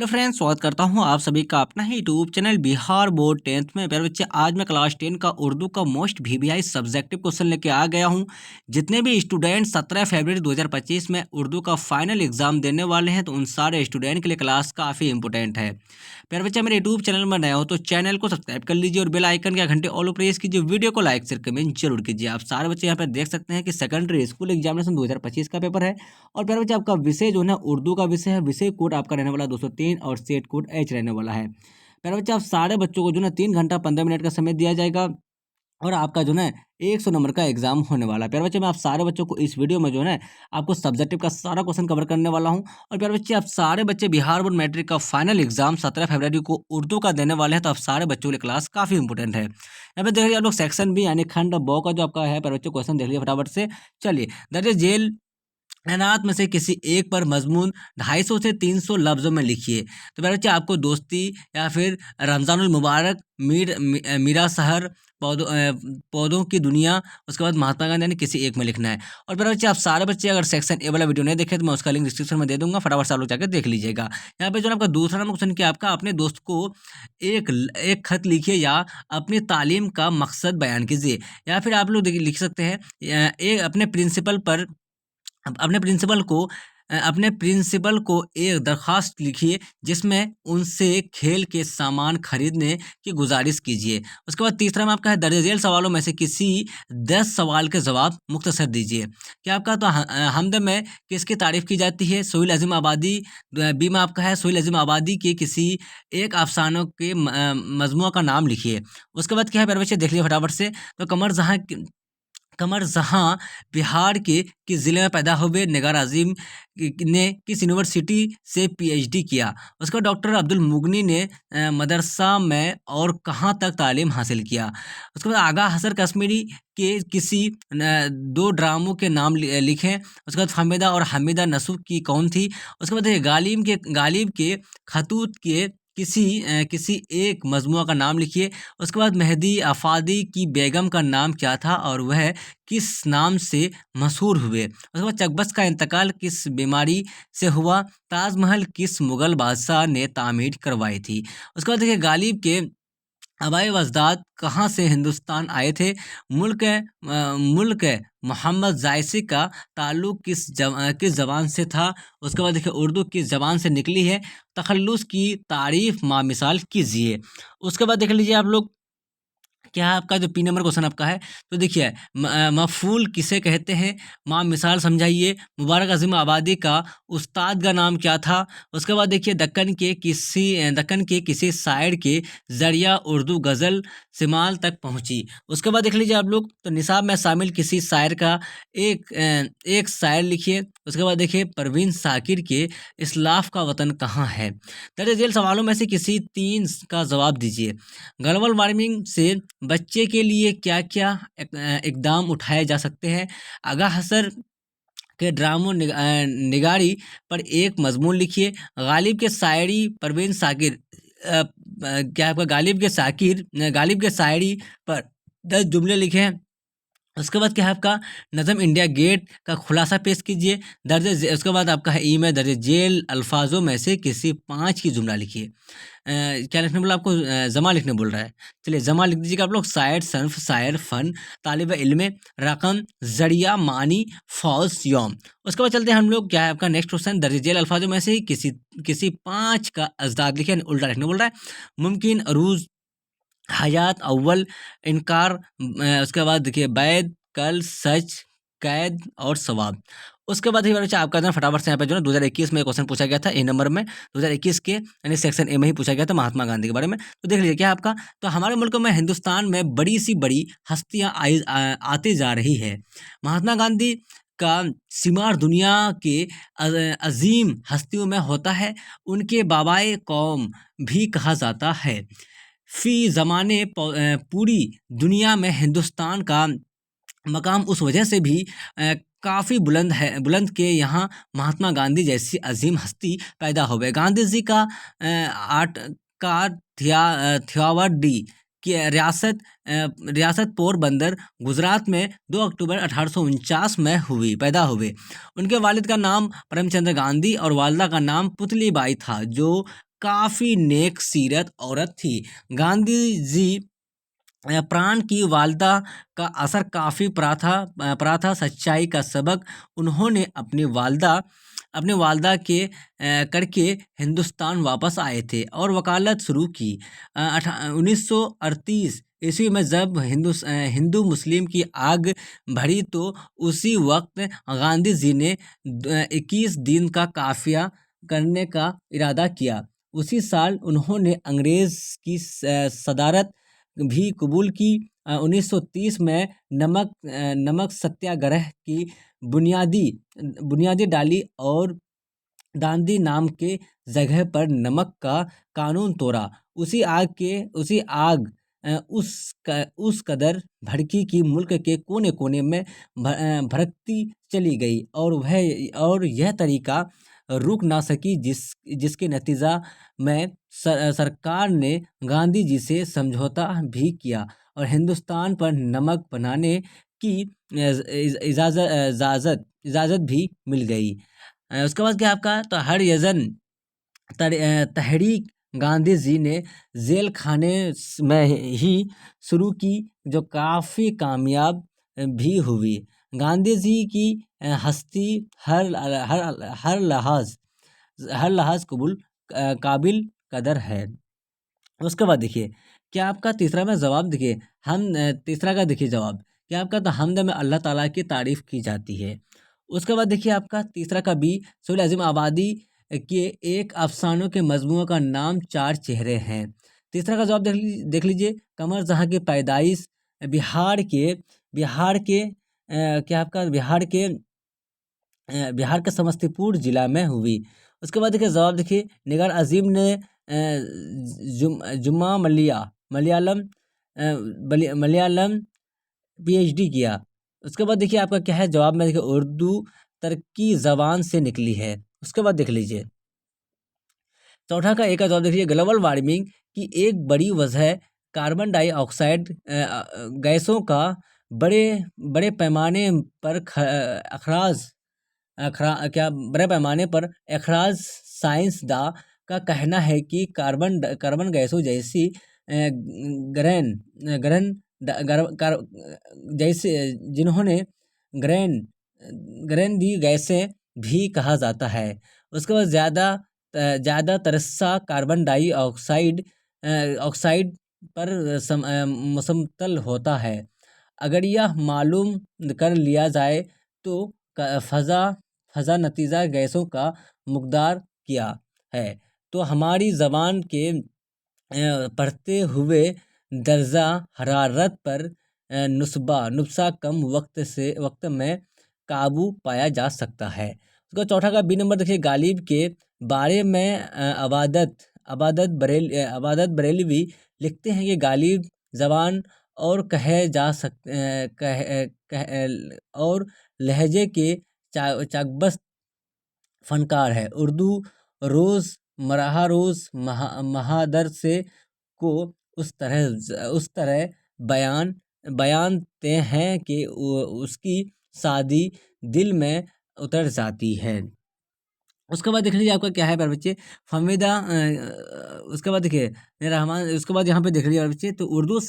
Hello friends, स्वागत करता हूं आप सभी का अपना ही YouTube channel Bihar board 10th में। प्यारे बच्चे, आज मैं क्लास 10 का उर्दू का मोस्ट वीवीआई सब्जेक्टिव क्वेश्चन लेके आ गया हूं। जितने भी स्टूडेंट 17 फरवरी 2025 में उर्दू का फाइनल एग्जाम देने वाले हैं, तो उन सारे स्टूडेंट के लिए क्लास काफ़ी इंपॉर्टेंट है। प्यारे बच्चे, मेरे यूट्यूब चैनल में नए हो तो चैनल को सब्सक्राइब कर लीजिए और बेल आइकन के घंटे ऑल प्रेस कीजिए। वीडियो को लाइक शेयर कमेंट जरूर कीजिए। आप सारे बच्चे यहाँ पर देख सकते हैं कि सेकेंडरी स्कूल एग्जामिनेशन 2025 का पेपर है। और प्यारे बच्चे, आपका विषय जो है उर्दू का विषय है। विषय कोड आपका रहने वाला 203 और सेट कोड एच रहने वाला है। प्यारे बच्चे, आप सारे बच्चों को जो है 3 घंटा 15 मिनट का समय दिया जाएगा और आपका जो है 100 नंबर का एग्जाम होने वाला है। प्यारे बच्चे, मैं आप सारे बच्चों को इस वीडियो में जो है आपको सब्जेक्टिव का सारा क्वेश्चन कवर करने वाला हूं। और प्यारे बच्चे, आप सारे बच्चे बिहार बोर्ड मैट्रिक का फाइनल एग्जाम 17 फरवरी को उर्दू का देने वाले हैं, तो आप सारे बच्चों के लिए क्लास काफी इंपॉर्टेंट है। यहाँ पे देखिए आप लोग सेक्शन भी यानी खंड ब का जो आपका है प्यारे बच्चे क्वेश्चन देख लीजिए फटाफट से। चलिए, दर्ज जेल अनाथ में से किसी एक पर मजमून 250 से 300 लफ्जों में लिखिए। तो मेरे बच्चे, आपको दोस्ती या फिर रमजानुल मुबारक, मीरा शहर, पौधों की दुनिया, उसके बाद महात्मा गांधी, यानी किसी एक में लिखना है। और मेरे बच्चे, आप सारे बच्चे अगर सेक्शन ए वाला वीडियो नहीं देखे तो मैं उसका लिंक डिस्क्रिप्शन में दे दूंगा, फटाफट से आप लोग जाकर देख लीजिएगा। यहाँ पे जो आपका दूसरा नंबर क्वेश्चन किया, आपका अपने दोस्त को एक खत लिखिए या अपनी तालीम का मकसद बयान कीजिए। या फिर आप लोग लिख सकते हैं अपने प्रिंसिपल पर अपने प्रिंसिपल को एक दरख्वास्त लिखिए जिसमें उनसे खेल के सामान खरीदने की गुजारिश कीजिए। उसके बाद तीसरा में आपका है दर्ज झेल सवालों में से किसी 10 सवाल के जवाब मुख्तसर दीजिए। क्या आपका तो हमद में किसकी तारीफ की जाती है? सोहेल अजीम आबादी। बी में आपका है सोहेल अजीम आबादी के किसी एक अफसानों के मजमूआ का नाम लिखिए। उसके बाद क्या है प्यारे बच्चे, देख लीजिए फटाफट से। तो कमर जहाँ बिहार के किस ज़िले में पैदा हुए? निगार आज़िम ने किस यूनिवर्सिटी से पीएचडी किया? उसका डॉक्टर अब्दुल मुगनी ने मदरसा में और कहाँ तक तालीम हासिल किया? उसके बाद आगा हसन कश्मीरी के किसी 2 ड्रामों के नाम लिखें। उसके बाद फाहमिदा और हमीदा नसूब की कौन थी? उसके बाद देखिए गालिब के खतूत के किसी एक मजमूआ का नाम लिखिए। उसके बाद मेहदी आफादी की बेगम का नाम क्या था और वह किस नाम से मशहूर हुए? उसके बाद चकबस का इंतकाल किस बीमारी से हुआ? ताजमहल किस मुगल बादशाह ने तामीर करवाई थी? उसके बाद देखिए गालिब के आबाए अजदाद कहाँ से हिंदुस्तान आए थे? मुल्क मोहम्मद जायसी का ताल्लुक किस ज़बान से था? उसके बाद देखिए उर्दू किस ज़बान से निकली है? तखल्लुस की तारीफ मिसाल कीजिए। उसके बाद देख लीजिए आप लोग, क्या है आपका जो पी नंबर क्वेश्चन आपका है। तो देखिए मफूल किसे कहते हैं? मिसाल समझाइए। मुबारक अजीम आबादी का उस्ताद का नाम क्या था? उसके बाद देखिए दक्कन के किसी शायर के जरिया उर्दू गज़ल शिमाल तक पहुंची। उसके बाद देख लीजिए आप लोग, तो निसाब में शामिल किसी शायर का एक शायर लिखिए। उसके बाद देखिए परवीन साकिर के इस्लाफ का वतन कहाँ है? दर्ज झेल सवालों में से किसी 3 का जवाब दीजिए। ग्लोबल वार्मिंग से बच्चे के लिए क्या क्या इकदाम उठाए जा सकते हैं? आगा हसर के ड्रामों निगारी पर एक मजमून लिखिए। गालिब के शायरी परवीन साकिर क्या आपका गालिब के शायरी पर 10 जुमले लिखे। उसके बाद क्या है आपका नज़म इंडिया गेट का खुलासा पेश कीजिए। उसके बाद आपका है ई में दर्ज जेल अल्फाजों में से किसी 5 की जुमला लिखिए। क्या लिखने बोला आपको? जमा लिखने बोल रहा है। चलिए जमा लिख दीजिएगा आप लोग। शायर, सनफ, शायर, फन, तालिब इल्म, रकम, जरिया, मानी, फॉल्स, यौम। उसके बाद चलते हैं हम लोग, क्या है आपका नेक्स्ट क्वेश्चन, दर्ज जेल अल्फाजों में से ही किसी 5 का अजदाद लिखे, उल्टा लिखने बोल रहा है। मुमकिन, अरूज, हयात, अव्वल, इनकार, उसके बाद देखिए बैद, कल, सच, कैद और सवाब। उसके बाद ही बच्चा आपका ना फटाफट से यहाँ पे जो है 2021 में क्वेश्चन पूछा गया था ए नंबर में, 2021 के यानी सेक्शन ए में ही पूछा गया था महात्मा गांधी के बारे में। तो देख लीजिए क्या आपका, तो हमारे मुल्क में हिंदुस्तान में बड़ी हस्तियाँ आती जा रही है। महात्मा गांधी का शुमार दुनिया के अजीम हस्तियों में होता है। उनके बाबाए कौम भी कहा जाता है। फी ज़माने पूरी दुनिया में हिंदुस्तान का मकाम उस वजह से भी काफ़ी बुलंद के यहाँ महात्मा गांधी जैसी अजीम हस्ती पैदा हो गए। गांधी जी का आर्ट का थियावडी की रियासत पोरबंदर गुजरात में 2 अक्टूबर 1849 में पैदा हुए। उनके वालिद का नाम प्रेमचंद गांधी और वालिदा का नाम पुतली बाई था, जो काफ़ी नेक सीरत औरत थी। गांधी जी प्राण की वालदा का असर काफ़ी पड़ा था। सच्चाई का सबक उन्होंने अपने वालदा के करके हिंदुस्तान वापस आए थे और वकालत शुरू की। 1938 ईस्वी में जब हिंदू मुस्लिम की आग भड़ी तो उसी वक्त गांधी जी ने 21 दिन का काफिया करने का इरादा किया। उसी साल उन्होंने अंग्रेज की सदारत भी कबूल की। 1930 में नमक सत्याग्रह की बुनियादी बुनियादी डाली और दांडी नाम के जगह पर नमक का कानून तोड़ा। उसी आग उस कदर भड़की कि मुल्क के कोने कोने में भड़कती चली गई और यह तरीका रुक ना सकी, जिसके नतीजा में सरकार ने गांधी जी से समझौता भी किया और हिंदुस्तान पर नमक बनाने की इजाज़त भी मिल गई। उसके बाद क्या आपका तो हरिजन तहरीक गांधी जी ने जेल खाने में ही शुरू की, जो काफ़ी कामयाब भी हुई। गांधी जी की हस्ती हर लहाज काबिल कदर है। उसके बाद देखिए क्या आपका तीसरा में जवाब देखिए तीसरा का देखिए जवाब क्या आपका तो हमद में अल्लाह ताला की तारीफ की जाती है। उसके बाद देखिए आपका तीसरा का बी सुहेल आज़म आबादी के एक अफसानों के मजमूओं का नाम चार चेहरे हैं। तीसरा का जवाब देख लीजिए कमर जहाँ की पैदाइश बिहार के क्या आपका बिहार के समस्तीपुर जिला में हुई। उसके बाद देखिए जवाब देखिए निगार अजीम ने जुम्मा मलयालम पीएचडी किया। उसके बाद देखिए आपका क्या है जवाब में देखिए उर्दू तुर्की जबान से निकली है। उसके बाद देख लीजिए चौथा का एक का जवाब देखिए ग्लोबल वार्मिंग की एक बड़ी वजह कार्बन डाइऑक्साइड गैसों का बड़े बड़े पैमाने पर बड़े पैमाने पर अखराज। साइंसदा का कहना है कि कार्बन गैसों जैसी ग्रहण ग्रहण जैसे जिन्होंने ग्रहण ग्रहण दी गैसें भी कहा जाता है। उसके बाद ज़्यादा तरसा कार्बन डाइऑक्साइड ऑक्साइड पर मुसमतल होता है। अगर यह मालूम कर लिया जाए तो फजा नतीजा गैसों का मुकदार किया है, तो हमारी ज़बान के बढ़ते हुए दर्जा हरारत पर नुस्बा कम वक्त में काबू पाया जा सकता है। उसका चौथा का बी नंबर देखिए गालिब के बारे में अबादत बरेलवी लिखते हैं कि गालिब जबान और कहे जा और लहजे के चाकबस फनकार है। उर्दू रोज़ महादरसे को उस तरह बयानते हैं कि उसकी शादी दिल में उतर जाती है। उसके बाद देख लीजिए आपका क्या है प्यारे बच्चे फहमीदा उसके बाद देखिए रहमान। उसके बाद यहाँ पे देख लीजिए प्यारे बच्चे तो उर्दू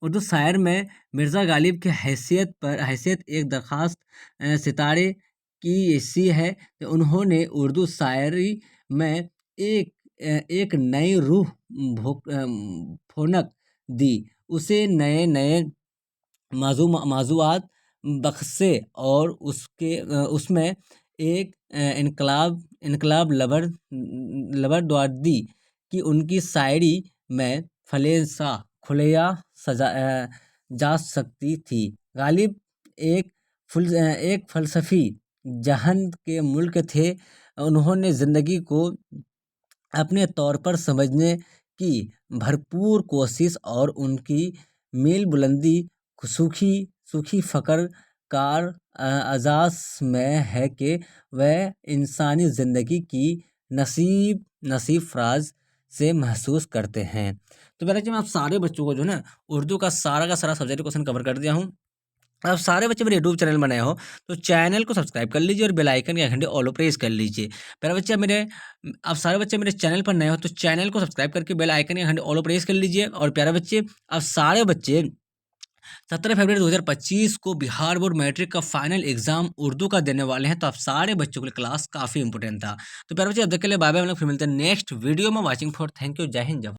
शायर में मिर्ज़ा गालिब की हैसियत एक दरख्वास्त सितारे की सी है कि उन्होंने उर्दू शायरी में एक नई रूह भोनक दी, उसे नए नए मौज़ूआत बख्शे और उसमें एक इनकलाब लबर द्वार दी कि उनकी शायरी में फलेसा खुलेया जा सकती थी। गालिब एक फ़लसफ़ी जहन के मुल्क थे। उन्होंने ज़िंदगी को अपने तौर पर समझने की भरपूर कोशिश और उनकी मील बुलंदी सूखी फ़क्र कार अजास में है कि वह इंसानी ज़िंदगी की नसीब फराज से महसूस करते हैं। तो मेरा मैं आप सारे बच्चों को जो है ना उर्दू का सारा सब्जेक्ट क्वेश्चन कवर कर दिया हूँ। आप सारे बच्चे मेरे यूट्यूब चैनल बनाए हो तो चैनल को सब्सक्राइब कर लीजिए और बेल आइकन के घंटे ऑल प्रेस कर लीजिए। प्यारे बच्चे आप सारे बच्चे मेरे चैनल पर नए हो तो चैनल को सब्सक्राइब करके बेल आइकन के घंटे ऑल प्रेस कर लीजिए। और प्यारे बच्चे आप सारे बच्चे 17 फरवरी 2025 को बिहार बोर्ड मैट्रिक का फाइनल एग्जाम उर्दू का देने वाले हैं, तो आप सारे बच्चों के लिए क्लास काफ़ी इंपॉर्टेंट था। तो प्यारे बच्चे अब तक के लिए बाय बाय, हम लोग फिर मिलते हैं नेक्स्ट वीडियो में। वॉचिंग फॉर, थैंक यू, जय हिंद, जय भारत।